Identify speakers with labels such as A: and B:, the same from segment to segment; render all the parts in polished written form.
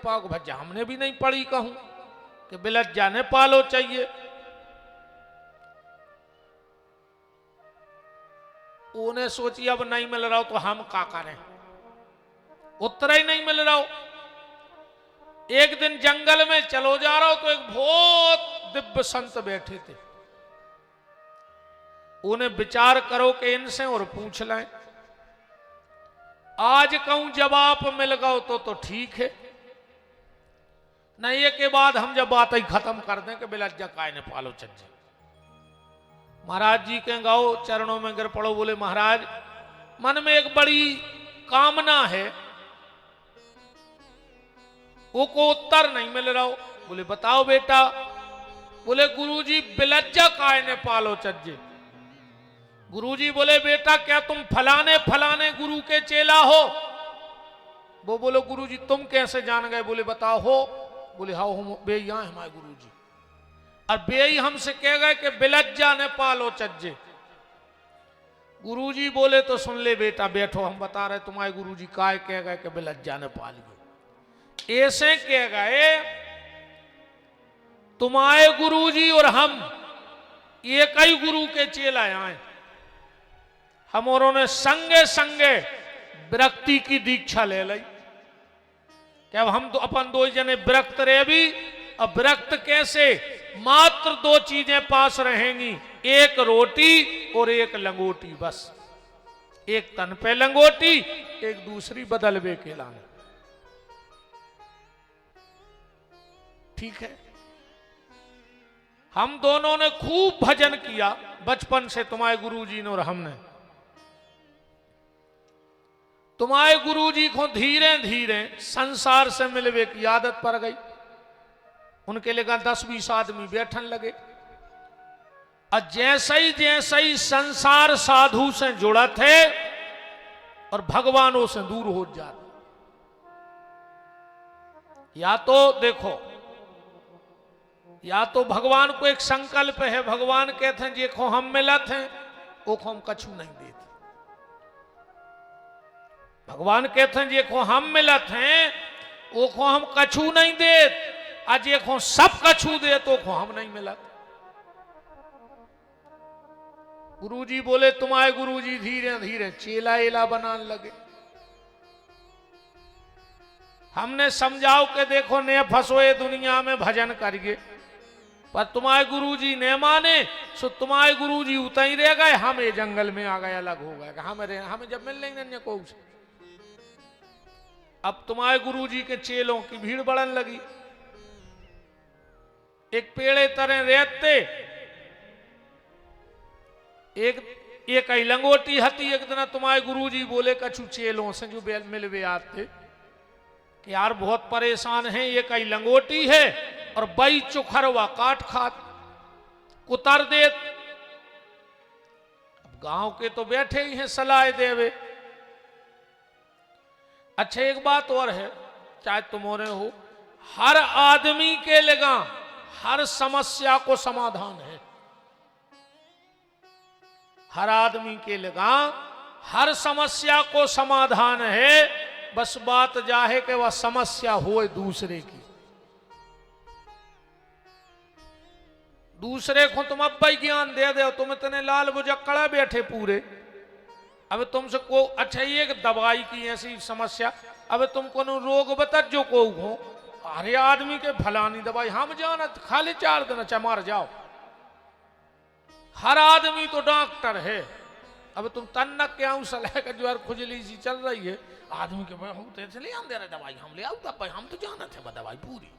A: पाक भज्जा हमने भी नहीं पढ़ी कहूं कि बिलज्जा ने पालो चाहिए। उन्हें सोची अब नहीं मिल रहा हो तो हम क्या करें, उत्तर ही नहीं मिल रहा हो। एक दिन जंगल में चलो जा रहा हो तो एक बहुत दिव्य संत बैठे थे। उन्हें विचार करो कि इनसे और पूछ लें, आज कहूं जवाब मिल गओ तो ठीक है, नहीं के बाद हम जब बात ही खत्म कर दें कि बिलज्जा काय ने पालो चज्जे। महाराज जी के गाओ चरणों में गिर पड़ो, बोले महाराज मन में एक बड़ी कामना है, वो को उत्तर नहीं मिल रहा हो। बोले बताओ बेटा। बोले गुरुजी बिलज्जा काय ने पालो चज्जे। गुरुजी बोले बेटा क्या तुम फलाने फलाने गुरु के चेला हो? वो बोलो गुरुजी तुम कैसे जान गए? बोले बताओ हो? बोले हाँ हम बेईया हमारे गुरुजी, और बेई हमसे कह गए कि बिलज्जा ने पालो चज्जे। गुरुजी बोले तो सुन ले बेटा, बैठो हम बता रहे तुम्हारे गुरुजी काय कह गए कि बिलज्जा ने पाली। ऐसे कह गए तुम्हारे गुरुजी और हम एक ही गुरु के चेला आए, हम औरों ने संगे संगे विरक्ति की दीक्षा ले ली कि अब हम तो अपन दो जने विरक्त रहे भी। अब विरक्त कैसे? मात्र दो चीजें पास रहेंगी, एक रोटी और एक लंगोटी, बस एक तन पे लंगोटी, एक दूसरी बदलवे के लाने। ठीक है, हम दोनों ने खूब भजन किया बचपन से, तुम्हारे गुरुजी ने और हमने। तुम्हारे गुरुजी को धीरे धीरे संसार से मिलवे की आदत पड़ गई। उनके लिए 10-20 आदमी बैठन लगे, और जैसे ही संसार साधु से जुड़ा थे और भगवानों से दूर हो जाते। या तो देखो, या तो भगवान को एक संकल्प है, भगवान कहते हैं देखो हम मिलत हैं वो को हम कछु नहीं देते। भगवान कहते हैं देखो हम मिलत हैं वो को हम कछु नहीं देत, आज देखो सब कछु दे तो को हम नहीं मिलत। गुरुजी बोले तुम्हारे गुरुजी धीरे धीरे चेला एला बनाने लगे। हमने समझाओ कि देखो ने फंसोए दुनिया में भजन करिए, पर तुम्हारे गुरुजी ने माने सो तुम्हारे गुरुजी उतर ही रह गए, हम ये जंगल में आ गए, अलग हो गए। हमें जब मिल लेंगे को से। अब तुम्हारे गुरुजी के चेलों की भीड़ बढ़न लगी। एक पेड़े तरह रहते, एक ही लंगोटी हती। एक दिन तुम्हारे गुरुजी बोले कछु चेलों से जो मिलवे आते कि यार बहुत परेशान हैं, एक ही लंगोटी है और बई चुखरवा काट खात कुतर देत। अब गांव के तो बैठे ही हैं सलाह देवे। अच्छा एक बात और है, चाहे तुम्हारे हो, हर आदमी के लगा हर समस्या को समाधान है। हर आदमी के लगा हर समस्या को समाधान है, बस बात जा है कि वह समस्या हो दूसरे की। दूसरे को तुम अब भाई ज्ञान दे दो, तुम इतने लाल बुजक्कड़ा बैठे पूरे। अब तुमसे को अच्छा एक दवाई की ऐसी समस्या, अब तुमको रोग बता जो को हो, अरे आदमी के फलानी दवाई हम जाना खाली 4 दिन अच्छा मार जाओ। हर आदमी तो डॉक्टर है। अब तुम तन्नक के आऊं सलाह का जो खुजली सी चल रही है, आदमी के भाई हम तो ले दे रहे दवाई, हम ले आओ भाई, हम तो जाना थे दवाई पूरी।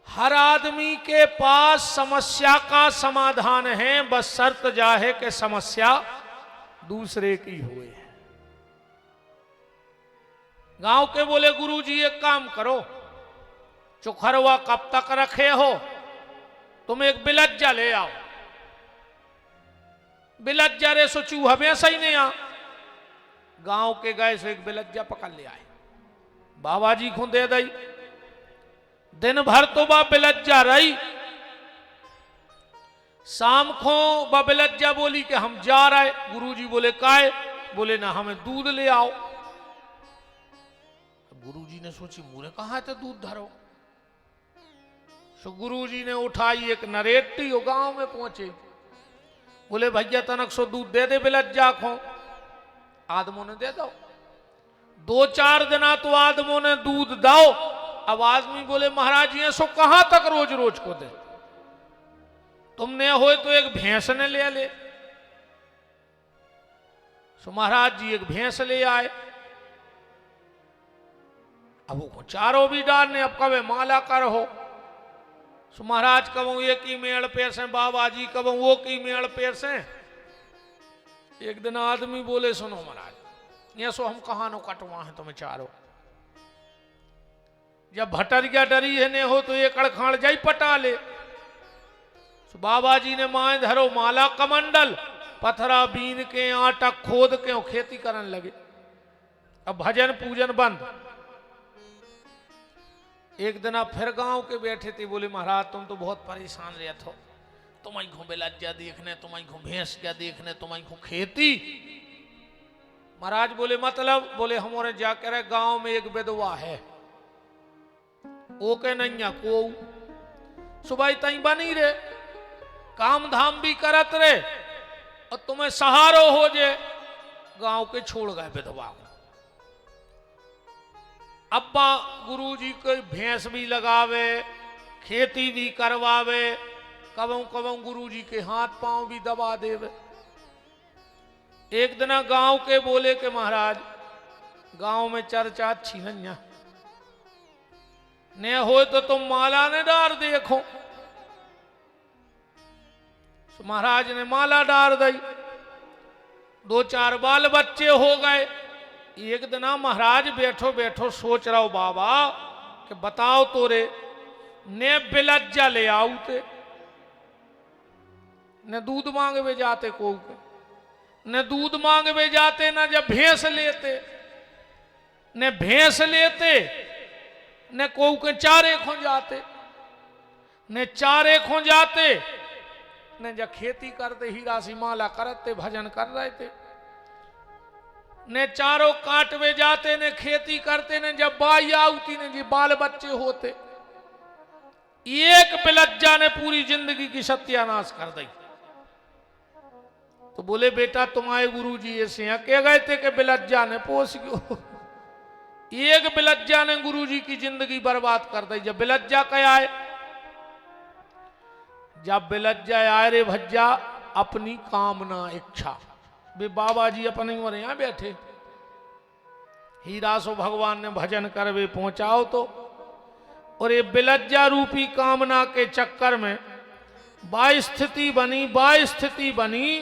A: हर आदमी के पास समस्या का समाधान है, बस शर्त जा है कि समस्या दूसरे की हुए। गांव के बोले गुरुजी एक काम करो, चुखरवा कब तक रखे हो, तुम एक बिलज्जा ले आओ। बिलज्जा रे सो चूहा वैसा ही नहीं आ। गांव के गए सो एक बिलज्जा पकड़ ले आए, बाबा जी को दे दई। दिन भर तो बा बिलज्जा रही, शाम को बा बिलज्जा बोली कि हम जा रहे। गुरुजी बोले काय? बोले ना हमें दूध ले आओ। गुरुजी ने सोची मुझे कहा थे दूध धरो। सो गुरुजी ने उठाई एक नरेटी वो गांव में पहुंचे, बोले भैया तनक सो दूध दे दे बिलज्जा खो। आदमों ने दे दो, 2-4 दिना तो आदमों ने दूध दाओ। अब आदमी बोले महाराज ये सो कहां तक रोज रोज को दे, तुमने हो तो एक भैंस ने ले ले। सो महाराज जी एक भैंस ले आए। अब वो चारों भी डालने, अब कब माला कर हो। सो महाराज कब ये की मेड़ पेर से, बाबा जी कब वो की मेड़ पेर से। एक दिन आदमी बोले सुनो महाराज ये सो हम कहानो कटवा है तुम्हें चारों। जब भटरिया डरी है ने हो तो ये कड़खाड़ जाई पटा ले। सो बाबा जी ने माए धरो माला कमंडल, पथरा बीन के आटा खोद के खेती करने लगे। अब भजन पूजन बंद। एक दिन आप फिर गांव के बैठे थे, बोले महाराज तुम तो बहुत परेशान रहते हो, तुम्हारी घूम बेलज्जा देखने, तुम्हारी घूम भैंस क्या देखने, तुम्हारी घूम खेती। महाराज बोले मतलब, बोले हमारे जाकर गांव में एक विधवा है, ओके नहीं को सुबह तई बनी रे, काम धाम भी करत रे, और तुम्हें सहारो हो जे। गांव के छोड़ गए विधवा को। अब्बा गुरुजी को भैंस भी लगावे, खेती भी करवावे, कबों कबों गुरुजी के हाथ पांव भी दबा देवे। एक दिन गांव के बोले के महाराज गांव में चर्चा अच्छी नहीं ने हो तो तुम माला ने डार देखो। तो महाराज ने माला डार दी, 2-4 बाल बच्चे हो गए। एक दिन महाराज बैठो बैठो सोच रहा हो बाबा कि बताओ तोरे ने बिलज्जा ले आउते, न दूध मांगवे जाते को के, न दूध मांगवे जाते, न जब भैंस लेते, न भैंस लेते, न को के चारे खो जाते, न चारे खो जाते, न जब खेती करते हीरा सी माला करते भजन कर रहे थे, ने चारों काटवे जाते, ने खेती करते, ने जब बाई आउती, ने जी बाल बच्चे होते। एक बिलज्जा ने पूरी जिंदगी की सत्यानाश कर दी। तो बोले बेटा तुम्हारे गुरुजी ऐसे कह गए थे कि बिलज्जा ने पोस गयो। एक बिलज्जा ने गुरुजी की जिंदगी बर्बाद कर दी। जब बिलज्जा क्या आए, जब बिलज्जा आए रे भज्जा अपनी कामना इच्छा, वे बाबा जी अपने यहां बैठे, हीरा सो भगवान ने भजन कर वे पहुंचाओ तो, और ये बिलज्जा रूपी कामना के चक्कर में बाई स्थिति बनी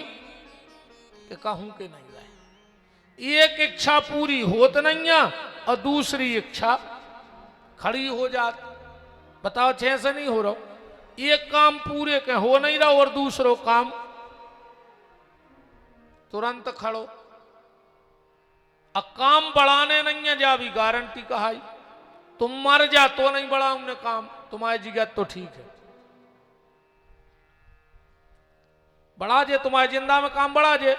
A: कि कहूं के नहीं रहे। एक इच्छा पूरी होत नहीं है और दूसरी इच्छा खड़ी हो जाती। बताओ ऐसे नहीं हो रहा, एक काम पूरे के हो नहीं रहा और दूसरो काम तुरंत खड़ो। अब काम बढ़ाने नहीं है जा भी गारंटी कहाई, तुम मर जा तो नहीं बढ़ाऊंगे काम, तुम्हारी जिगत तो ठीक है, बढ़ा जे तुम्हारे जिंदा में काम बढ़ा जे।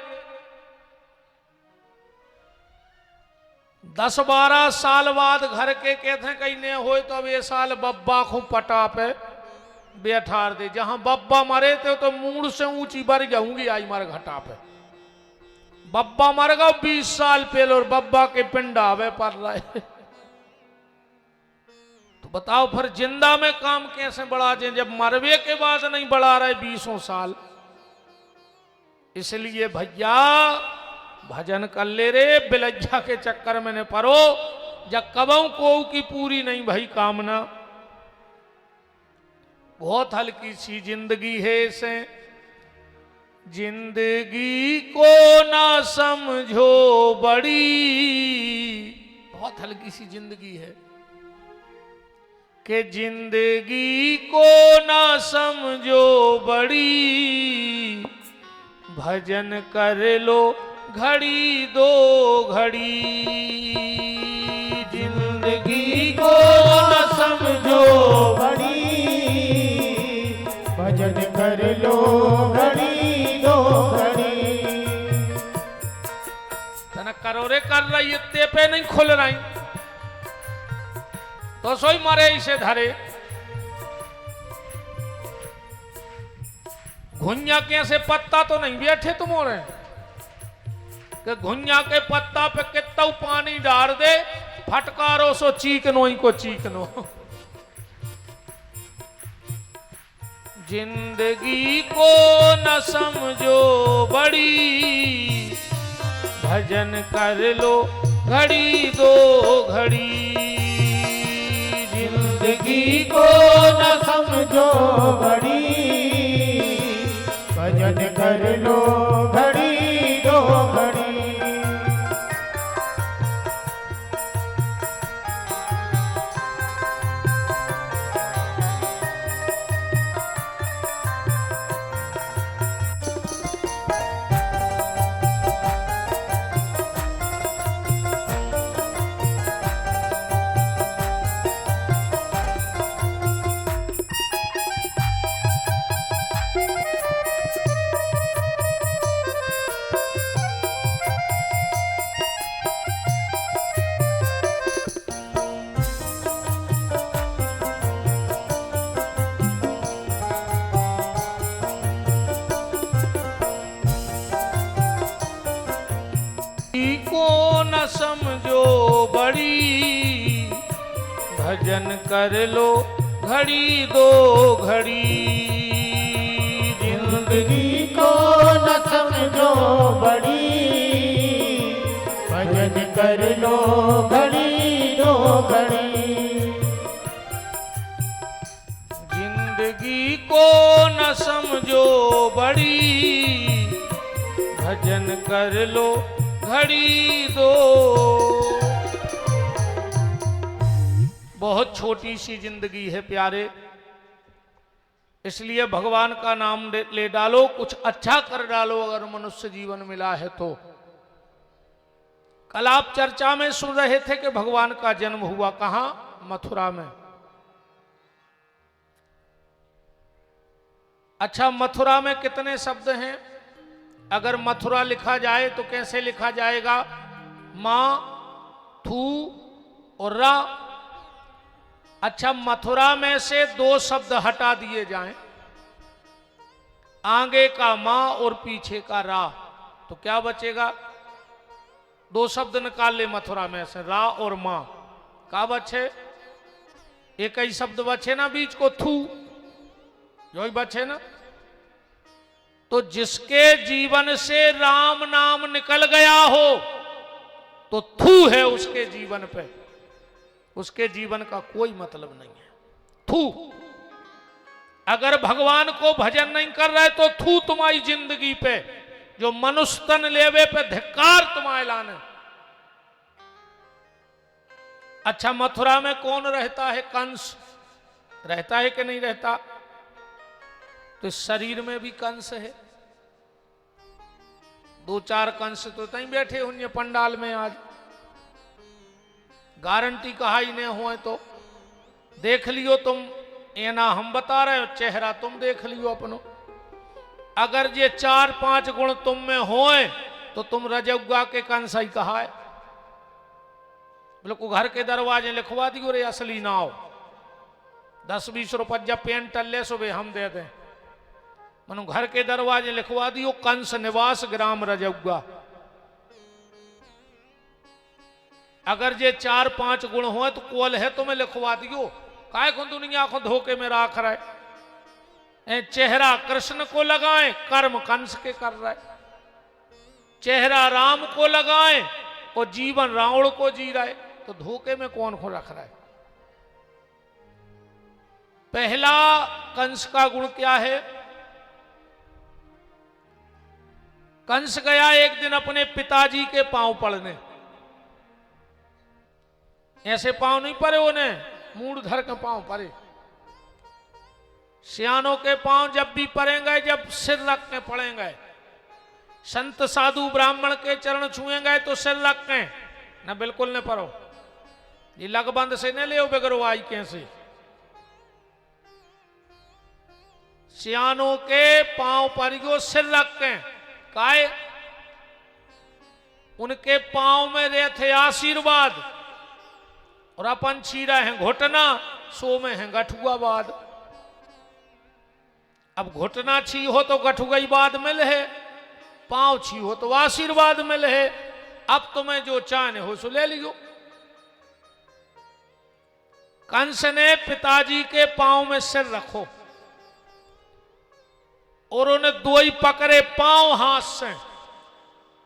A: 10-12 साल बाद घर के कहते हैं कहीं नहीं हो तो अब ये साल बब्बा को पटा पे बैठार दे। जहां बब्बा मरे थे तो मूड से ऊंची बढ़ जाऊंगी आई मारे घटा पे। बब्बा मर गया 20 साल पहले और बब्बा के पिंड आवे पड़ रहा है। तो बताओ फिर जिंदा में काम कैसे बढ़ा जाए जब मरवे के बाद नहीं बढ़ा रहे 20 साल। इसलिए भैया भजन कर ले रे, बिलज्जा के चक्कर में न परो। जब कबों को की पूरी नहीं भाई कामना। बहुत हल्की सी जिंदगी है इसे, जिंदगी को ना समझो बड़ी। बहुत हल्की सी जिंदगी है कि जिंदगी को ना समझो बड़ी। भजन कर लो घड़ी दो घड़ी, जिंदगी को न समझो
B: बड़ी। भजन कर लो घड़ी दो घड़ी।
A: तना करो रे कर रही इतने पे नहीं खुल रही। तो सोई मारे इसे धरे। घुंजा कैसे पत्ता तो नहीं बैठे तुम और कि घुंजा के पत्ता पे कितना पानी डाल दे फटकारो सो चीकनो ही को चीकनो। जिंदगी को न समझो बड़ी भजन कर लो घड़ी दो घड़ी।
B: जिंदगी को न समझो बड़ी भजन कर लो घड़ी दो घड़ी।
A: को न समझो बड़ी भजन कर लो घड़ी दो घड़ी।
B: जिंदगी को न समझो बड़ी भजन कर लो घड़ी दो घड़ी।
A: जिंदगी को न समझो बड़ी भजन कर लो घड़ी दो। बहुत छोटी सी जिंदगी है प्यारे, इसलिए भगवान का नाम ले डालो, कुछ अच्छा कर डालो अगर मनुष्य जीवन मिला है तो। कल आप चर्चा में सुन रहे थे कि भगवान का जन्म हुआ कहां? मथुरा में। अच्छा, मथुरा में कितने शब्द हैं? अगर मथुरा लिखा जाए तो कैसे लिखा जाएगा? मां, थू और रा। अच्छा, मथुरा में से दो शब्द हटा दिए जाएं, आगे का मां और पीछे का रा, तो क्या बचेगा? दो शब्द निकाल ले मथुरा में से, रा और मां, क्या बचे? एक ही शब्द बचे ना बीच को, थू, जो ही बचे ना। तो जिसके जीवन से राम नाम निकल गया हो तो थू है उसके जीवन पे, उसके जीवन का कोई मतलब नहीं है। थू। अगर भगवान को भजन नहीं कर रहे तो थू तुम्हारी जिंदगी पे, जो मनुष्य तन लेवे पे धिक्कार तुम्हारे लाने। अच्छा, मथुरा में कौन रहता है? कंस रहता है कि नहीं रहता? तो शरीर में भी कंस है। दो चार कंस तो तहीं बैठे होंगे पंडाल में आज, गारंटी कहा ही नहीं हुए तो देख लियो तुम। ये ना हम बता रहे हो, चेहरा तुम देख लियो अपनो। अगर ये 4-5 गुण तुम में होए तो तुम रजौगा के कंस ही कहा है। बोले को घर के दरवाजे लिखवा दियो रे असली नाव, 10-20 रुपया पेन टल्ले सुबह हम दे दें। मनु घर के दरवाजे लिखवा दियो कंस निवास ग्राम रजौगा। अगर ये 4-5 गुण हो तो कोल है तुम्हें लिखवा दियो। काय को दुनिया को धोखे में राख रहा है। चेहरा कृष्ण को लगाए, कर्म कंस के कर रहा है। चेहरा राम को लगाए और जीवन रावण को जी रहा है, तो धोखे में कौन को रख रहा है? पहला कंस का गुण क्या है? कंस गया एक दिन अपने पिताजी के पांव पड़ने। ऐसे पांव नहीं पड़े उन्हें, मूड धर के पांव पड़े। सियानों के पांव जब भी पड़ेंगे जब सिर रख के पड़ेंगे। संत साधु ब्राह्मण के चरण छुएंगे तो सिर रख के न, बिल्कुल न पड़ो। ये लगबंद से न ले बगरो आई कैसे। सियानों के पांव परिगो सिर रख के, काय उनके पांव में रहे थे आशीर्वाद। और अपन छीरा है घुटना, सो में है गठुआबाद। अब घुटना छी हो तो गठुगई बाद मिल है, पांव छी हो तो आशीर्वाद मिल है। अब तुम्हें जो चाहे हो सो ले लियो। कंस ने पिताजी के पांव में सिर रखो और उन्हें दो ही पकड़े पांव हाथ से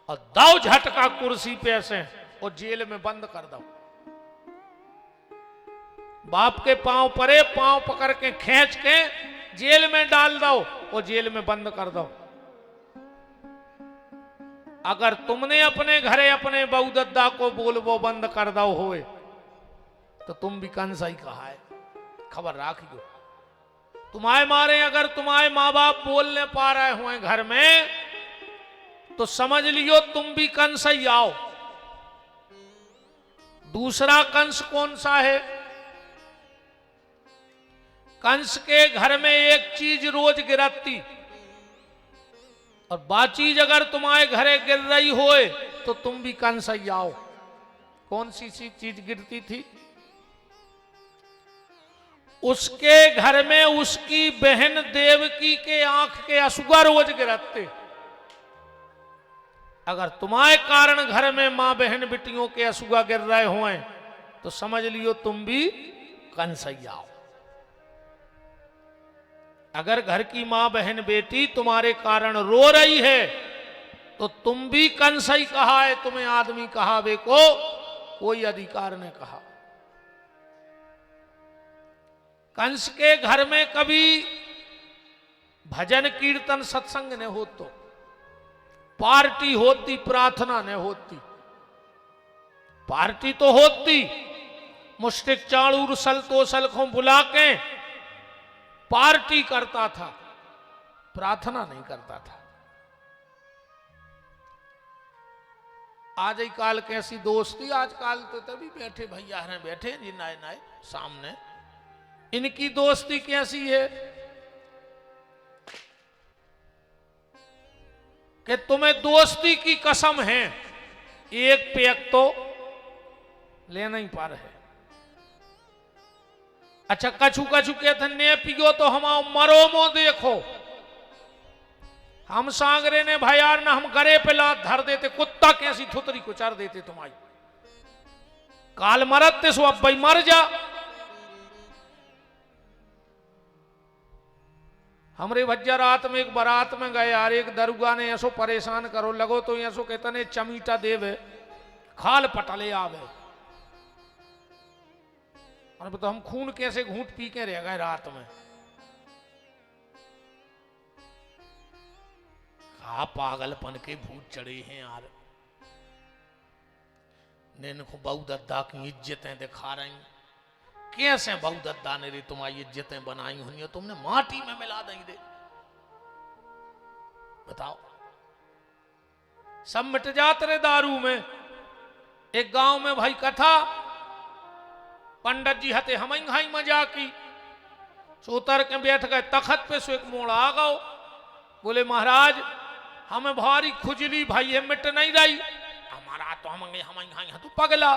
A: और दाव झटका कुर्सी पे से और जेल में बंद कर दो। बाप के पांव परे, पांव पकड़ के खींच के जेल में डाल दो और जेल में बंद कर दो। अगर तुमने अपने घरे अपने बहू दद्दा को बोलबो बंद कर दो होए तो तुम भी कंस ही कहा है, खबर राखियो। तुम्हारे मारे अगर तुम्हारे माँ बाप बोलने पा रहे हुए घर में तो समझ लियो तुम भी कंस ही आओ। दूसरा कंस कौन सा है? कंस के घर में एक चीज रोज गिरती और बाचीज अगर तुम्हारे घरे गिर रही होए तो तुम भी कंस ही आओ। कौन सी चीज गिरती थी? उसके घर में उसकी बहन देवकी के आंख के असुआ रोज गिरते। अगर तुम्हारे कारण घर में मां बहन बेटियों के असुआ गिर रहे हुए तो समझ लियो तुम भी कंस ही आओ। अगर घर की मां बहन बेटी तुम्हारे कारण रो रही है तो तुम भी कंस ही कहा है। तुम्हें आदमी कहावे को कोई अधिकार ने कहा। कंस के घर में कभी भजन कीर्तन सत्संग ने हो तो पार्टी होती, प्रार्थना ने होती। पार्टी तो होती, मुस्टिक चाणूर सल तो सल को बुला के पार्टी करता था, प्रार्थना नहीं करता था। आज ही काल कैसी दोस्ती, आजकल तो तभी बैठे भैया हैं, बैठे जी नाए नाए सामने। इनकी दोस्ती कैसी है कि तुम्हें दोस्ती की कसम है, एक पेक तो लेना ही पार है। अच्छा कछु कछु कहते ने पियो तो हम मरो मो देखो। हम सांगरे ने भयार ना हम गरे पे लात धर देते, कुत्ता कैसी थुतरी को चर देते तुम्हारी। काल मरते सो अब भाई मर जा। हमरे भज्जा रात में एक बारात में गए यार, एक दरुगा ने ऐसो परेशान करो लगो तो ऐसो कहता ने चमीटा देवे खाल पटले आवे। और तो हम खून कैसे घूंट पी के रह गए रात में। कहा पागलपन के भूत चढ़े हैं यार। ने को बहु दद्दा की इज्जतें दिखा रही। कैसे बहु दद्दा ने रे तुम्हारी इज्जतें बनाई हुई, तुमने माटी में मिला नहीं दे। बताओ, सब मिट जाते रे दारू में। एक गांव में भाई कथा, पंडित जी हते हम हाई मजा की। सो उतर के बैठ गए तखत पे। सो एक मोड़ आ गओ, बोले महाराज हमें भारी खुजली भाई है, मिट नहीं रही हमारा तो हम हाई तू पगला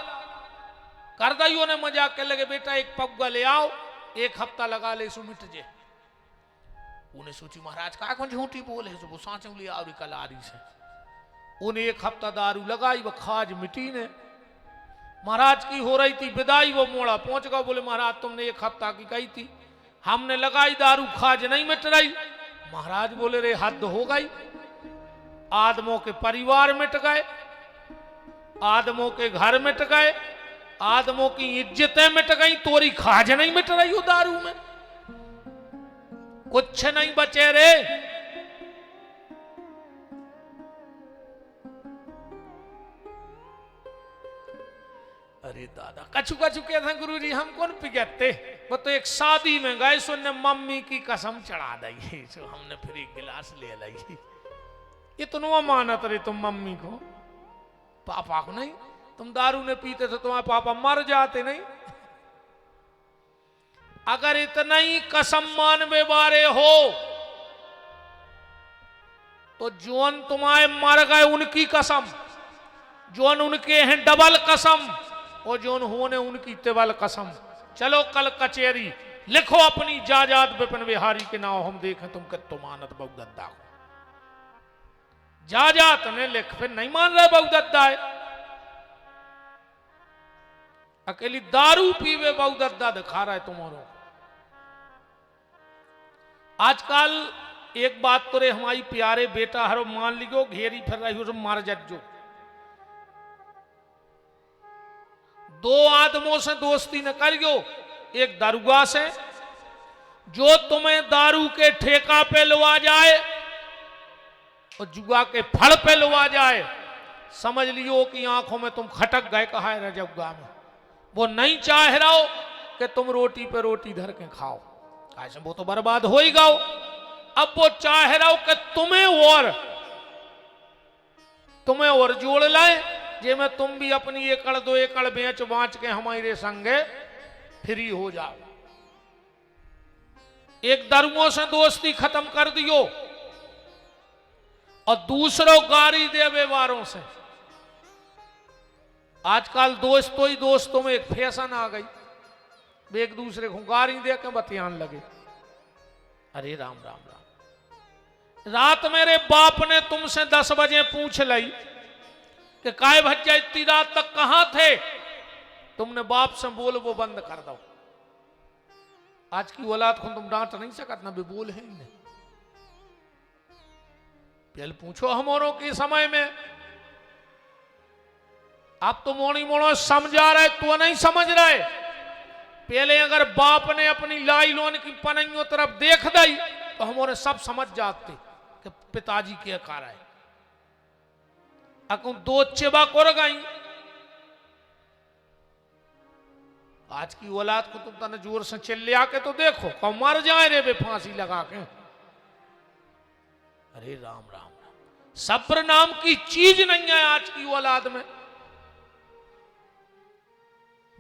A: कर दइयो ने मजाक के लगे। बेटा एक पग्गा ले आओ, एक हफ्ता लगा ले सो मिट जे। उन्हें सोची महाराज का कौन झूठी बोले, वो सांचे ले आओ कलारी से। उन्हें एक हफ्ता दारू लगाई, वो खाज मिटी ने। महाराज की हो रही थी विदाई, वो मोड़ा पहुंच गया। बोले महाराज तुमने एक हफ्ता की कही थी, हमने लगाई दारू, खाज नहीं मिट रही। महाराज बोले रे हद हो गई। आदमों के परिवार मिट गए, आदमों के घर मिट गए, आदमों की इज्जतें मिट गई, तोरी खाज नहीं मिट रही हो दारू में। कुछ नहीं बचे रे। अरे दादा कछु कछु कहते हैं गुरुजी हम कौन पिगते। वो तो एक शादी में गए, सुनने मम्मी की कसम चढ़ा दी। सो हमने फिर एक गिलास ले ली। इतना मानत रे तुम मम्मी को, पापा को नहीं। तुम दारू ने पीते थे तुम्हारे पापा मर जाते नहीं। अगर इतना ही कसम मानवे वाले हो तो जोन तुम्हारे मर गए उनकी कसम, जोन उनके हैं डबल कसम। और जो उन्होंने उनकी तिवल कसम, चलो कल कचेरी, लिखो अपनी जायदाद विपिन बिहारी के नाम, हम देखें तुम कितो मानत बहुदत्ता को। जायदाद ने लिख, फिर नहीं मान रहे बहुदत्ता है, अकेली दारू पीवे बहुदत्ता दिखा रहा है तुम्हारो। आजकल एक बात तो रे हमारी प्यारे बेटा हर मान लियो, घेरी फिर रही हो मार जज्जो। दो आदमों से दोस्ती न करियो, एक दरुआ से जो तुम्हें दारू के ठेका पे लवा जाए और जुआ के फड़ पे लवा जाए, समझ लियो कि आंखों में तुम खटक गए। कहा है रजौगा में वो नहीं चाह रहा हो कि तुम रोटी पे रोटी धर के खाओ, ऐसे वो तो बर्बाद हो ही गाओ। अब वो चाह रहा हो कि तुम्हें और जोड़ लाए, जे में तुम भी अपनी एकड़ दो एकड़ बेच बांच के हमारे संगे फ्री हो जाओ। एक दरुओं से दोस्ती खत्म कर दियो और दूसरों गारी देवे वारों से। आजकल दोस्तों ही दोस्तों में एक फैशन आ गई, वे एक दूसरे को गारी दे के बतियान लगे। अरे राम राम राम। रात मेरे बाप ने तुमसे 10 बजे पूछ ली कि काय भज्जा इतनी रात तक कहां थे, तुमने बाप से बोल वो बंद कर दो। आज की औलाद को तुम डांट नहीं सकत, ना भी बोल है ही नहीं। पहले पूछो हमारों के समय में, आप तो मोनी मोड़ो समझा रहे, तो नहीं समझ रहे। पहले अगर बाप ने अपनी लाई लोन की पनइयों तरफ देख दी तो हमारे सब समझ जाते कि पिताजी क्या कर रहा है। अकुम दो चिबा कर गई। आज की औलाद को तुम तने जोर से चिल्ले आके तो देखो, कौ मर जाए रे बे फांसी लगा के। अरे राम राम राम। सब्र नाम की चीज नहीं है आज की औलाद में।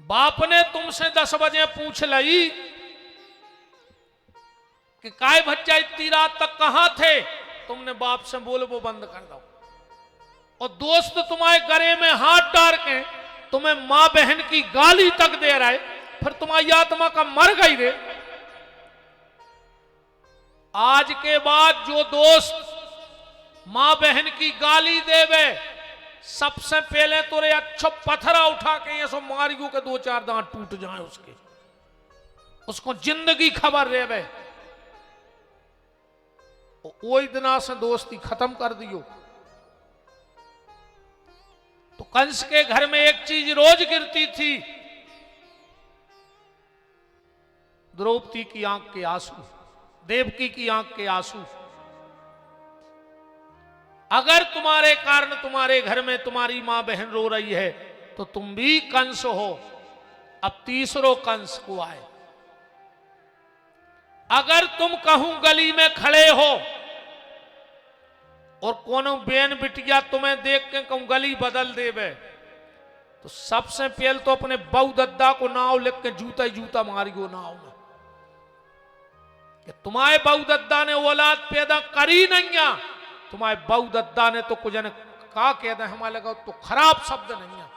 A: बाप ने तुमसे 10 बजे पूछ ली कि काय भज्जा इतनी रात तक कहां थे, तुमने बाप से बोल वो बंद कर दो। और दोस्त तुम्हारे गले में हाथ डाल के तुम्हें मां बहन की गाली तक दे रहा है, फिर तुम्हारी आत्मा का मर गई रे। आज के बाद जो दोस्त मां बहन की गाली देवे, सबसे पहले तो रे अच्छो पत्थरा उठा के ये सो मारियो के 2-4 दांत टूट जाए उसके, उसको जिंदगी खबर रेवे। वही दिना से दोस्ती खत्म कर दियो। तो कंस के घर में एक चीज रोज गिरती थी, द्रौपदी की आंख के आंसू, देवकी की आंख के आंसू। अगर तुम्हारे कारण तुम्हारे घर में तुम्हारी मां बहन रो रही है तो तुम भी कंस हो। अब तीसरो कंस को आए। अगर तुम कहूं गली में खड़े हो और कोनो बेन बिटिया तुम्हें देख के कहूं गली बदल देवे, तो सबसे पहले तो अपने बहुदद्दा को नाव लिख के जूता ही जूता मारियो नाव में कि तुम्हारे बहुदद्दा ने औलाद पैदा करी नहीं। तुम्हारे बहुदद्दा ने तो कुछ ने कहा कहते हमारे लगा तो खराब शब्द नहीं है।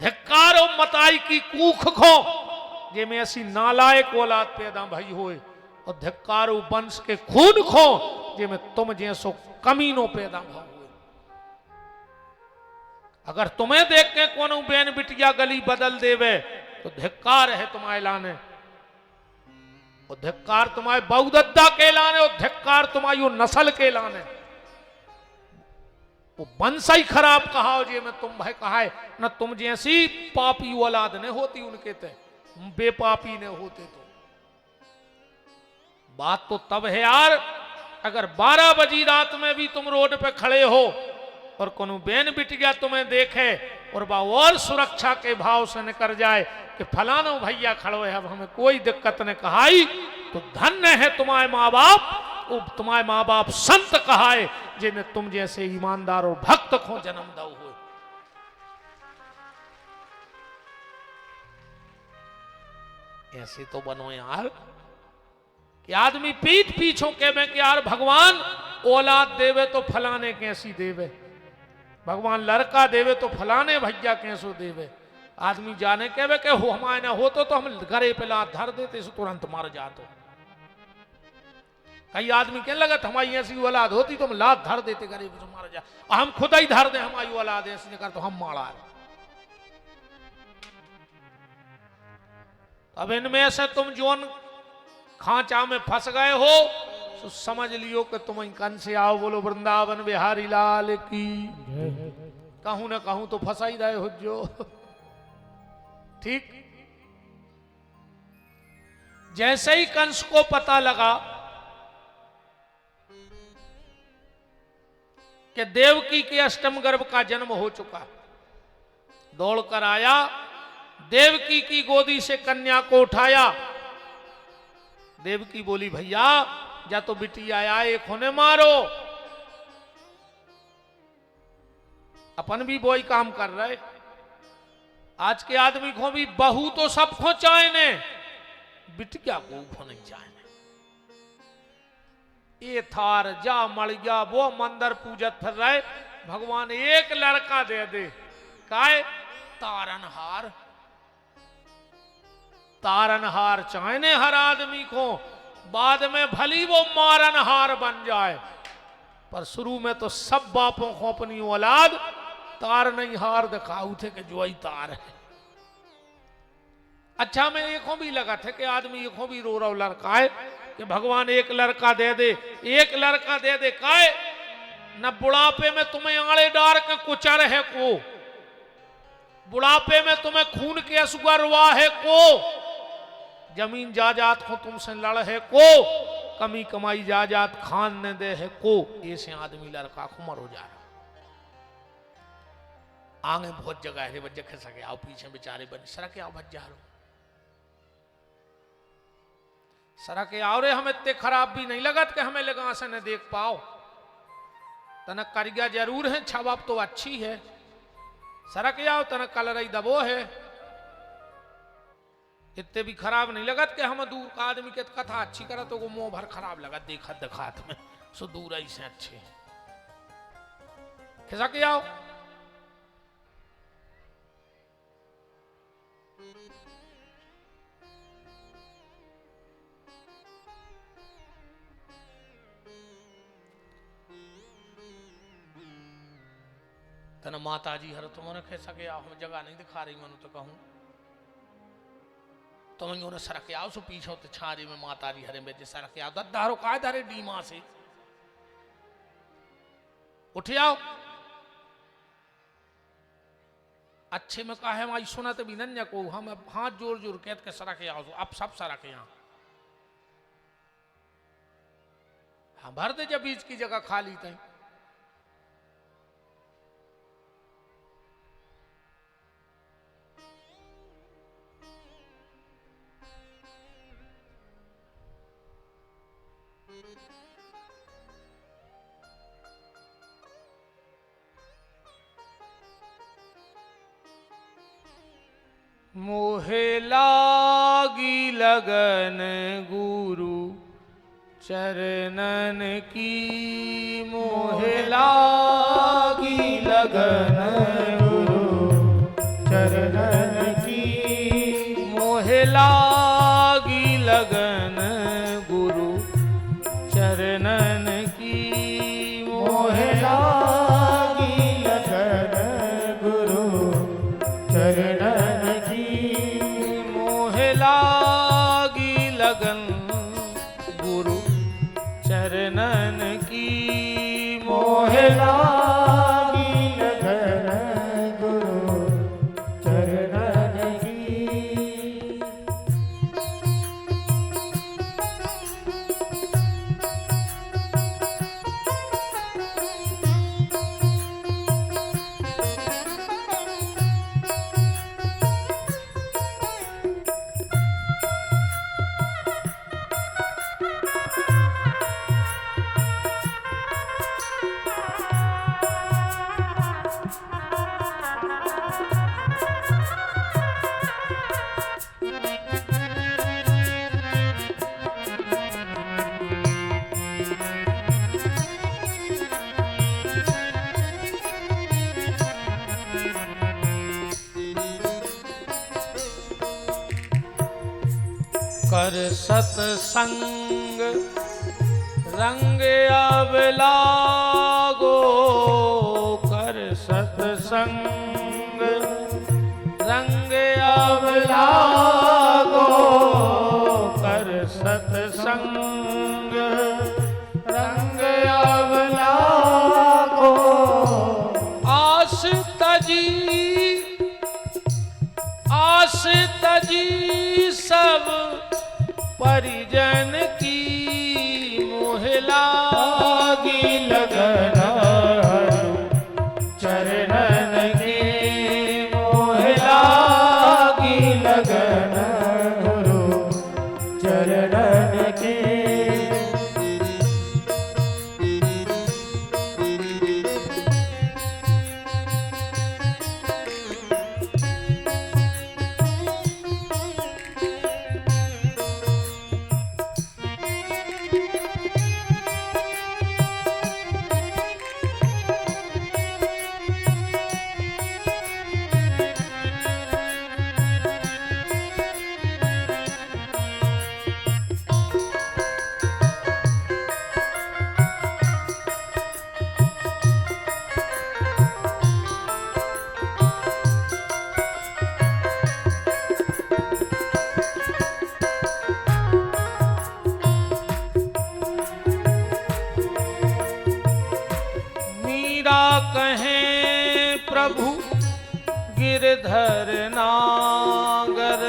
A: धिक्कारो मताई की कूख खो जे में ऐसी नालायक औलाद पैदा भई होए, और धिक्कारो वंश के खून खो जे में तुम जैसो कमीनो पैदा हुए। अगर तुम्हें देख के कोनो बेन बिटिया गली बदल देवे तो धिक्कार है तुम्हारे लाने, और धिक्कार तुम्हारे बहुदद्दा के लाने, और धिक्कार तुम्हारी वो नस्ल के लाने। वो वंश ही खराब कहा हो जे में तुम भाई कहा है न, तुम जैसी पापी औलाद ने होती उनके थे, बेपापी ने होते। तो बात तो तब है यार, अगर 12 बजी रात में भी तुम रोड पे खड़े हो और कोनो बेन बिटिया तुम्हें देखे और बा और सुरक्षा के भाव से निकल जाए कि फलानो भैया खड़ो है, अब हमें कोई दिक्कत ने कहाई, तो धन्य है तुम्हारे माँ बाप। तुम्हारे माँ बाप संत कहाए जिन्हें तुम जैसे ईमानदार और भक्त को जन्म दो हो। ऐसे तो बनो यार कि आदमी पीठ पीछों कहे कि यार भगवान औलाद देवे तो फलाने कैसी देवे, भगवान लड़का देवे तो फलाने भैया कैसो देवे। आदमी जाने के वे के हो हमारे ना हो तो हम घरे पे लात धर देते से तुरंत मर जातो। कई आदमी कहने लगा हमारी ऐसी औलाद होती तो हम लात धर देते घरे पे मार जा, हम खुद ही धर दे हमारी औलाद ऐसी कर तो हम मारा। अब इनमें से तुम जोन खांचा में फंस गए हो तो समझ लियो कि तुम कन से आओ। बोलो वृंदावन बिहारी लाल की। कहूं ना कहूं तो फंसा ही रहे हो जो। ठीक जैसे ही कंस को पता लगा कि देवकी के अष्टम गर्भ का जन्म हो चुका, दौड़कर आया, देवकी की गोदी से कन्या को उठाया। देवकी बोली भैया जा तो बिटिया आया एक होने मारो। अपन भी वही काम कर रहे। आज के आदमी को भी बहू तो सब खो चाहे ने, बिटिया को नहीं चाहे। ये थार जा मर गया वो मंदिर पूजत फिर रहे, भगवान एक लड़का दे दे। काय तारनहार, तारनहार चाहने हर आदमी को, बाद में भली वो मारनहार बन जाए, पर शुरू में तो सब बापों को अपनी औलाद तार नहीं हार दिखाऊ थे कि जो ही तार है। अच्छा मैं एक भी लगा थे कि आदमी एक भी रो रहा लड़का है कि भगवान एक लड़का दे दे, एक लड़का दे दे। काय न बुढ़ापे में तुम्हें आड़े डार के कुचर है को, बुढ़ापे में तुम्हें खून के असुगर हुआ है को, जमीन जायदाद को तुमसे लड़ है को, कमी कमाई जायदाद खान ने दे है को। ऐसे आदमी लड़का खुमर हो जा रहा। आगे बहुत जगह है बच्चे खस सके आओ पीछे बेचारे बन सड़क आओ बच जा रो सड़क आओ रे। हम इतने खराब भी नहीं लगत कि हमें लगा से न देख पाओ। तनक करिया जरूर है, छाप तो अच्छी है। सड़क आओ तनक कलर दबो है, इतने भी खराब नहीं लगत कि हम दूर का आदमी के कथा अच्छी करा तो वो मुंह भर खराब लगा देखत दिखात में, सो दूर ही से अच्छे खिसक आओ। तना माता जी हर तुमने खिसक आओ, हम जगह नहीं दिखा रही मनु तो कहूं तुम तो सड़क आओ सो पीछे तो छारी में माता जी हरे में सड़क आओ दारो का धारे डीमा से उठ आओ। अच्छे में कहा है माई सुना तो भी नन्या को हम हाथ जोर जोर कहते के सड़क आओ। अब सब सड़क यहाँ हाँ भर दे जब बीच की जगह खाली थी। मोहे लागी लगन गुरु चरणन की, मोहे लागी लगन
B: गुरु चरणन की,
A: मोहे लागी लगन गुरु चरणन की,
B: मोहे लागी लगन गुरु चरणन की,
A: मोहे लागी लगन गुरु चरणन की, मोहे
B: लागी लगन गुरु चरणन की।
A: कर सतसंग रंग अब लागो, कर सतसंग रंग अब लागो, कर सतसंग रंग अब लागो। आस तजी सब परिजन की, मोह लागी लगन चरणन की, मोह लागी लगन
B: गुरु चरणन की।
A: कहें प्रभु गिरधर नागर,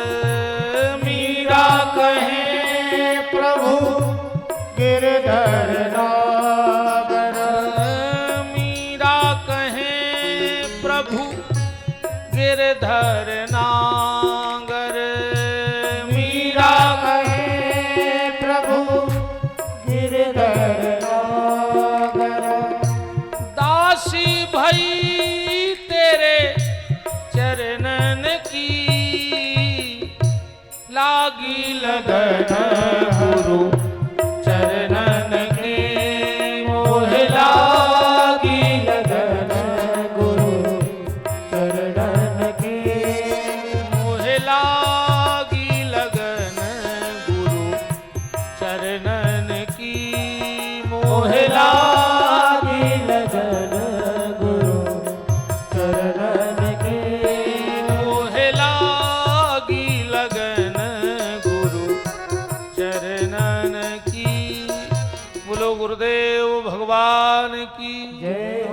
A: मीरा कहें
B: प्रभु गिरधर नागर,
A: मीरा कहें प्रभु गिरधर नागर, मीरा
B: कहें प्रभु गिरधर नागर।
A: दासी भई तेरे चरणन की, लागी लगन गुरु चरणन की, मोह लागी
B: लगन गुरु चरणन की,
A: मोह लागी लगन गुरु चरणन की, मोह
B: लागी लगन गुरु चरणन की,
A: मोह लागी लगन गुरु चरणन की। बोलो गुरुदेव भगवान की।
B: जय।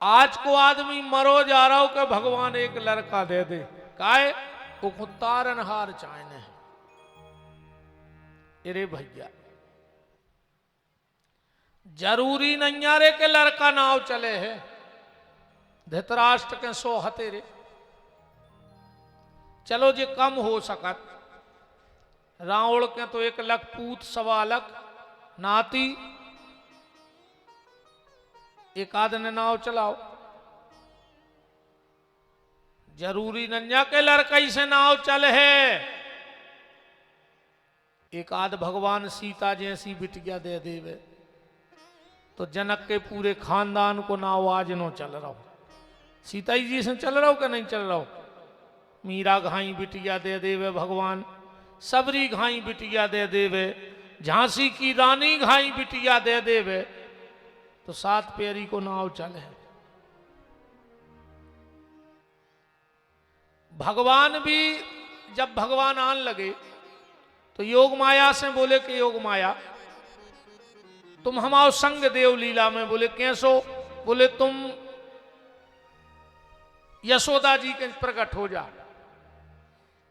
A: आज को आदमी मरो जा रहा हो कि भगवान एक लड़का दे दे, काहे वो तारनहार चाहने हैं। अरे भैया जरूरी नहीं आ रे के लड़का नाव चले है, धृतराष्ट्र के 100 हतेरे, चलो जे कम हो सकत। रावण के तो 1 लाख पूत, 1.25 लाख नाती, एक आध ने नाव चलाओ। जरूरी नन्या के लड़कई से नाव चल है, एक आध भगवान सीता जैसी बिटिया दे देवे तो जनक के पूरे खानदान को नाव आज नो चल रहा हो। सीता जी से चल रहा हो कि नहीं चल रहा हो। मीरा घाई बिटिया दे देवे भगवान, सबरी घाई बिटिया दे देवे, झांसी की रानी घाई बिटिया दे देवे तो 7 पैरी को नाव चले। भगवान भी जब भगवान आन लगे तो योग माया से बोले कि योग माया तुम हमारो संग देव लीला में। बोले कैसो? बोले तुम यशोदा जी के प्रकट हो जा।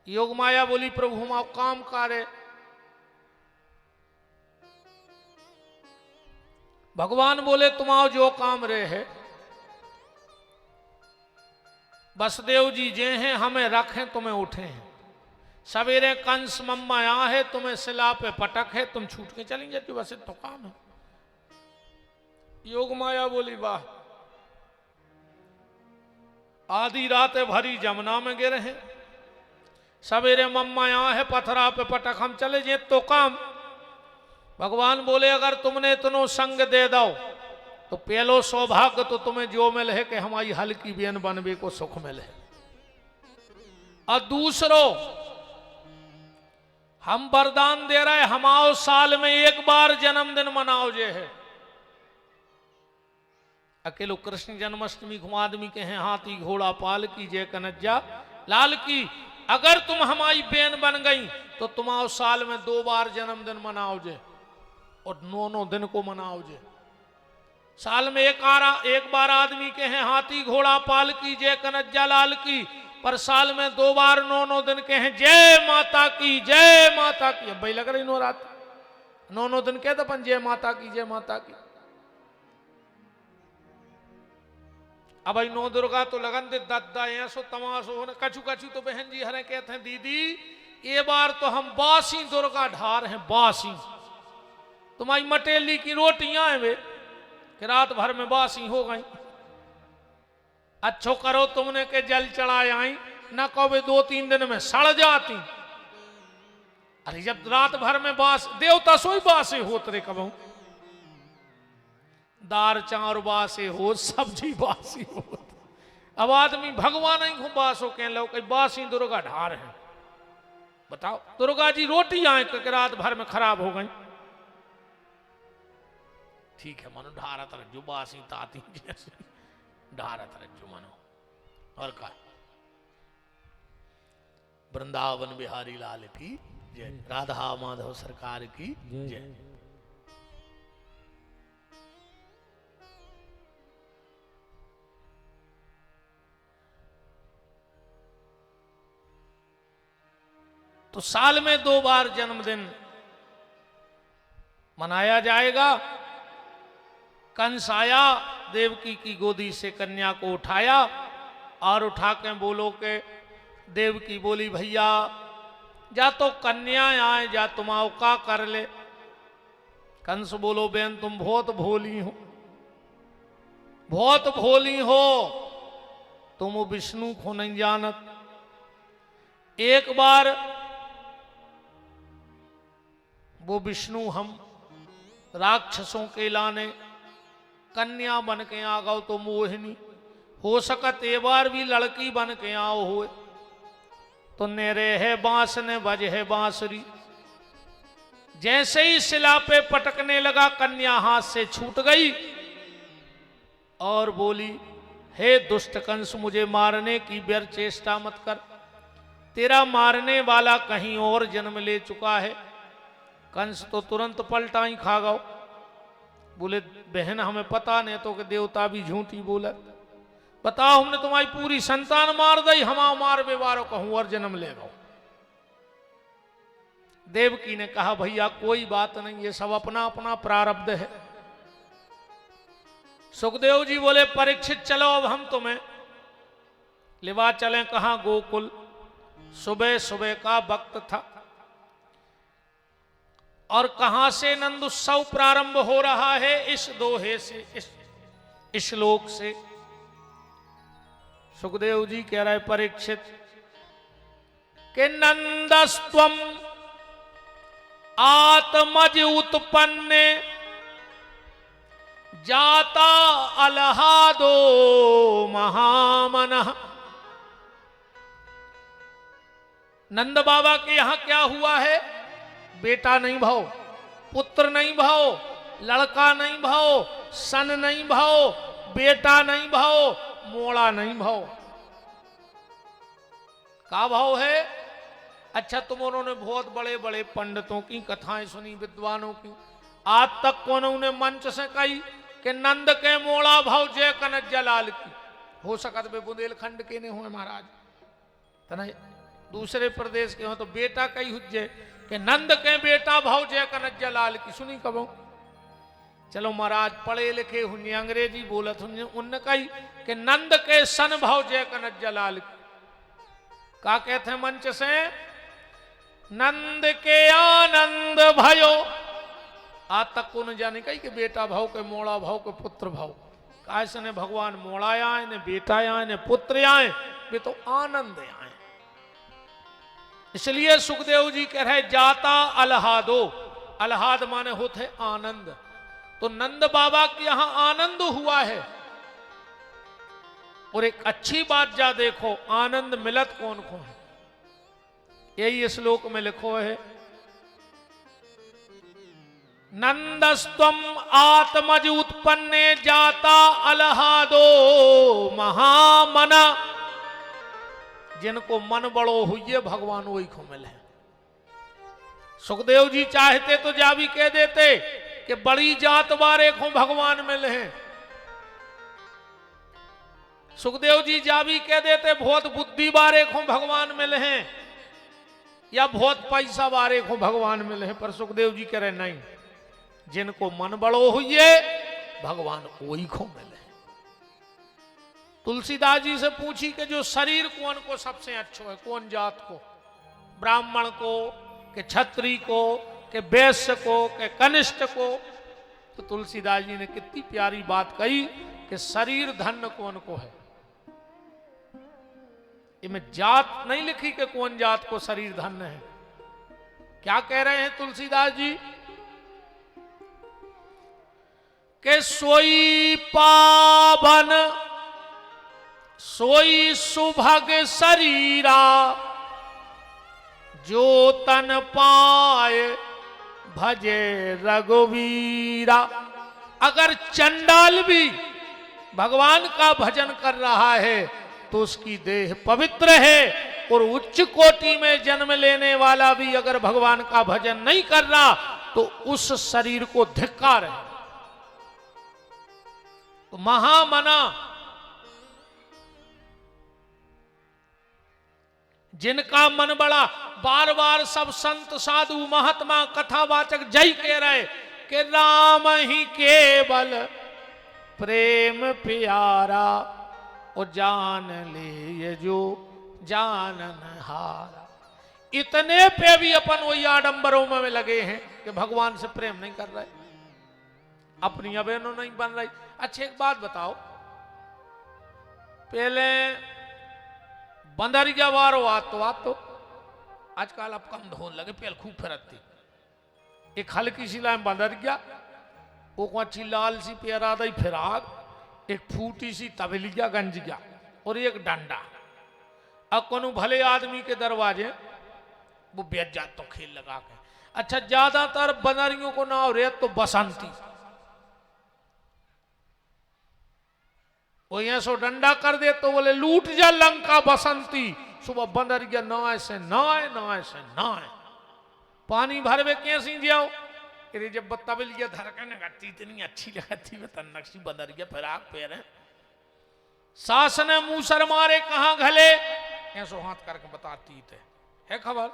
A: योग माया बोली प्रभु हम आप काम करे। भगवान बोले तुम्हारो जो काम रहे है, बसदेव जी जे हैं हमें रखें तुम्हें उठे हैं। सवेरे कंस मम्मा यहाँ है, तुम्हें सिला पे पटक है, तुम छूट के चलेंगे तो बस तो काम है। योग माया बोली वाह, आधी रात भरी जमुना में गिरे हैं, सवेरे मम्मा यहाँ है, पथरा पे पटक, हम चले जे तो काम। भगवान बोले अगर तुमने इतनो संग दे दो तो पहलो सौभाग्य तो तुम्हें जो मिले है कि हमारी हल्की बेन बनवे को सुख मिले, और दूसरो हम वरदान दे रहे हम आओ साल में एक बार जन्मदिन मनाओ जे है। अकेलो कृष्ण जन्माष्टमी को आदमी के हैं हाथी घोड़ा पाल की जय कन्हैया लाल की। अगर तुम हमारी बेन बन गई तो तुम आओ साल में 2 बार जन्मदिन मनाओ जे और 9 दिन को मनाओ जे। साल में एक बार आदमी के हैं हाथी घोड़ा पाल की जय कन्हैया लाल की, पर साल में 2 बार 9 दिन के हैं जय माता की जय माता की। अब भाई लग रही नवरात्र 9 दिन के तो अपन जय माता की जय माता की। अब भाई 9 दुर्गा तो लगन दे दद्दा ऐसो तमाशो होने कछु कछु तो बहन जी हरे कहते हैं दीदी ये बार तो हम बासी दुर्गा ढार हैं बासी। तुम्हारी मटेली की रोटियां हैं वे कि रात भर में बासी हो गई। अच्छो करो तुमने के जल चढ़ाए आई न कहो 2-3 दिन में सड़ जाती। अरे जब रात भर में बास देवता सोई बासे होत रे कबहू दार चार बासे हो सब्जी बासी हो। अब आदमी भगवान ही बासो कह लो कई बासी दुर्गा ढार है। बताओ दुर्गा जी रोटी आए कि रात भर में खराब हो गई। ठीक है मनो ढारत रज्जु बासी ताती जैसे ढारत रज्जु मनो। और का वृंदावन बिहारी लाल की जय, राधा माधव सरकार की जय। तो साल में 2 बार जन्मदिन मनाया जाएगा। कंस आया देवकी की गोदी से कन्या को उठाया और उठा के बोलो के देवकी बोली भैया जा तो कन्या आए जा तुम आओ का कर ले। कंस बोलो बहन तुम बहुत भोली हो बहुत भोली हो तुम विष्णु को नहीं जानत। एक बार वो विष्णु हम राक्षसों के लाने कन्या बन के आ गओ तो मोहिनी हो सकत ए बार भी लड़की बन के आओ हुए तो नेरे है बांस ने बज है बांसुरी। जैसे ही शिला पे पटकने लगा कन्या हाथ से छूट गई और बोली हे दुष्ट कंस मुझे मारने की व्यर्थ चेष्टा मत कर। तेरा मारने वाला कहीं और जन्म ले चुका है। कंस तो तुरंत पलटा ही खा गओ। बोले बहन हमें पता नहीं तो कि देवता भी झूठी बोला। बताओ हमने तुम्हारी पूरी संतान मार दी हमा मार बेवारो कहूं और जन्म ले गओ। देवकी ने कहा भैया कोई बात नहीं ये सब अपना अपना प्रारब्ध है। सुखदेव जी बोले परीक्षित चलो अब हम तुम्हें लेवा चलें कहां गोकुल। सुबह सुबह का वक्त था और कहां से नंद उत्सव प्रारंभ हो रहा है इस दोहे से इस श्लोक से। सुखदेव जी कह रहे परीक्षित कि नंदस्त्वम आत्मज उत्पन्ने जाता अलहादो महामनः। नंद बाबा के यहां क्या हुआ है? बेटा नहीं भाव, पुत्र नहीं भाव, लड़का नहीं भाव, सन नहीं भाव, बेटा नहीं भाव, मोड़ा नहीं भाव। का भाव है? अच्छा तुम उन्होंने बहुत बड़े बड़े पंडितों की कथाएं सुनी विद्वानों की। आज तक कौन उन्हें मंच से कही कि नंद के मोड़ा भाव जय कन्हैया लाल की। हो सकत वे बुंदेलखंड के ने हुए महाराज तना दूसरे प्रदेश के हो तो बेटा कई हुज्जे कि नंद के बेटा भाव जय कन्हैया लाल की सुनी कबो। चलो महाराज पढ़े लिखे हुए अंग्रेजी बोलत हुए उनने कही कि नंद के सन भाव जय कन्हैया लाल की। का कहते हैं मंच से नंद के आनंद भयो। आज तक को न जाने कही कि बेटा भाव के मोड़ा भाव के पुत्र भाव। कैसे ने भगवान मोड़ा आए ने बेटा आए ने पुत्र आए वे तो आनंद आए। इसलिए सुखदेव जी कह रहे जाता अलहादो। अलहाद माने होते आनंद। तो नंद बाबा के यहां आनंद हुआ है। और एक अच्छी बात जा देखो आनंद मिलत कौन को है। यही श्लोक में लिखो है नंदस्तम आत्मज उत्पन्ने जाता अलहादो महामना। जिनको मन बड़ो हुई भगवान वही को मिले। सुखदेव जी चाहते तो जा भी कह देते कि बड़ी जात वारे को भगवान मिले हैं। सुखदेव जी जा भी कह देते बहुत बुद्धि वारे को भगवान मिले हैं या बहुत पैसा वारे को भगवान मिले हैं, पर सुखदेव जी कह रहे नहीं, जिनको मन बड़ो हुई भगवान वही को मिले। तुलसीदास जी से पूछी कि जो शरीर कौन को सबसे अच्छो है, कौन जात को, ब्राह्मण को के क्षत्रिय को के वैश्य को के कनिष्ठ को, तो तुलसीदास जी ने कितनी प्यारी बात कही कि शरीर धन कौन को है। इनमें जात नहीं लिखी कि कौन जात को शरीर धन है। क्या कह रहे हैं तुलसीदास जी के सोई पावन सोई सुभग शरीरा जो तन पाए भजे रघुवीरा। अगर चंडाल भी भगवान का भजन कर रहा है तो उसकी देह पवित्र है, और उच्च कोटि में जन्म लेने वाला भी अगर भगवान का भजन नहीं कर रहा तो उस शरीर को धिक्कार है। तो महामना, जिनका मन बड़ा, बार बार सब संत साधु महात्मा कथावाचक जय कह रहे कि राम ही केवल प्रेम प्यारा, और जान ले ये जो जानन हारा। इतने पे भी अपन वही आडंबरों में लगे हैं कि भगवान से प्रेम नहीं कर रहे, अपनी अबेनो नहीं बन रही। अच्छा एक बात बताओ, पहले बंदरिया वारो आतो आजकल अब कम धोन लगे, पहले खूब फिरती। एक हल्की सी लाइन बंदरिया, वो अच्छी लाल सी प्यारा दई फिराग, एक फूटी सी तबलिया गंजिया और एक डंडा। अब कोनो भले आदमी के दरवाजे वो बेच जात तो खेल लगा के। अच्छा ज्यादातर बनरियों को ना हो रहे तो बसंती, वो यहाँ सो डंडा कर दे तो बोले लूट जा लंका बसंती। सुबह बंदरिया नहाए से नहाए, नहाए से नहाए, पानी भरवे कैसी जाओ। अरे जब तबलिया धड़कने लगती इतनी अच्छी लगती है, तन्नक्सी बंदरिया फिराक पैर है। सास ने मूसर मारे कहां घले, ऐसो हाथ करके बताती थे, है खबर।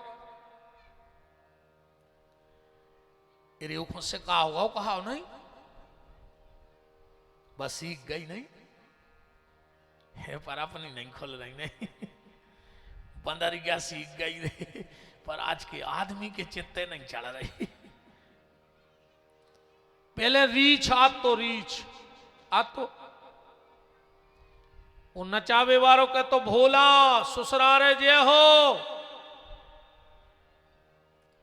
A: अरे वो खुद से कहा होगा, वो कहा नहीं, बस सीख गई नहीं है, पर अपनी नहीं खोल रही नहीं। बंदरिया सीख गई रे, पर आज के आदमी के चित्ते नहीं चढ़ रही। पहले रीछ आतो, रीछ आतो वो नचावे वालों के तो भोला ससुरारे जे हो,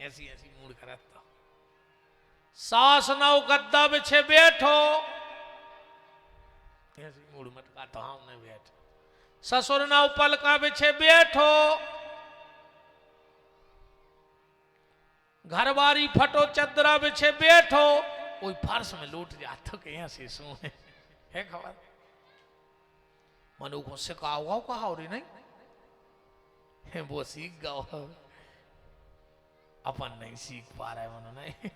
A: ऐसी ऐसी मूड करता। सास नाव गद्दा बिछे बैठो, ऐसी मूड मटका तो हमने बैठ। ससुर नाव पलका बिछे बैठो, घरवारी फटो चदरा बिछे बैठो, कोई फर्श में लूट जातो के यहाँ से सो है खबर। मनु को सिखा हुआ कहा और नहीं है, वो सीख गया, अपन नहीं सीख पा रहे मनु नहीं।